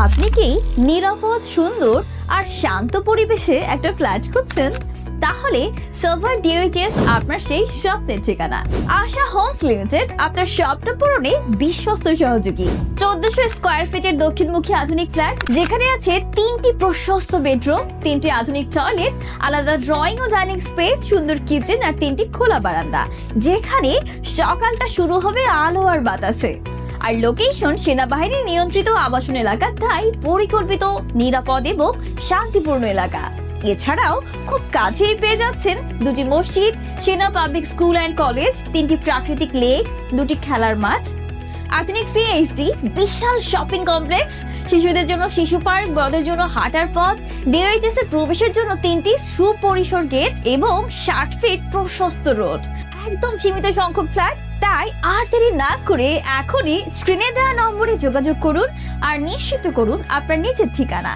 আপনি কি নিরাপদ, সুন্দর আর শান্ত পরিবেশে একটা ফ্ল্যাট খুঁজছেন? তাহলে সাভার ডিওএইচএস আপনার সেই স্বপ্নের ঠিকানা। আশা হোমস লিমিটেড আপনার স্বপ্ন পূরণে বিশ্বস্ত সহযোগী। 1400 স্কয়ার ফিটের দক্ষিণমুখী আধুনিক ফ্ল্যাট, যেখানে আছে 3টি প্রশস্ত বেডরুম, 3টি আধুনিক টয়লেট, আলাদা ড্রয়িং ও ডাইনিং স্পেস, সুন্দর কিচেন আর 3টি খোলা বারান্দা, যেখানে সকালটা শুরু হবে আলো আর বাতাসে। আর লোকেশন সেনাবাহিনী নিয়ন্ত্রিত আবাসন এলাকা, তাই পরিকল্পিত, নিরাপদ এবং শান্তিপূর্ণ এলাকা। এছাড়াও খুব কাছেই পেয়ে যাচ্ছেন 2টি মসজিদ, সেনা পাবলিক স্কুল অ্যান্ড কলেজ, 3টি প্রাকৃতিক লেক, 2টি খেলার মাঠ, আধুনিক সিএইচডি, বিশাল শপিং কমপ্লেক্স, শিশুদের জন্য শিশু পার্ক, বড়দের জন্য হাঁটার পথ, ডিওএইচএস এর প্রবেশের জন্য 3টি সুপরিসর গেট এবং 60 ফিট প্রশস্ত রোড। একদম সীমিত সংখ্যক ফ্ল্যাট, তাই আর দেরি না করে এখনই স্ক্রিনে দেওয়া নম্বরে যোগাযোগ করুন আর নিশ্চিত করুন আপনার নিজের ঠিকানা।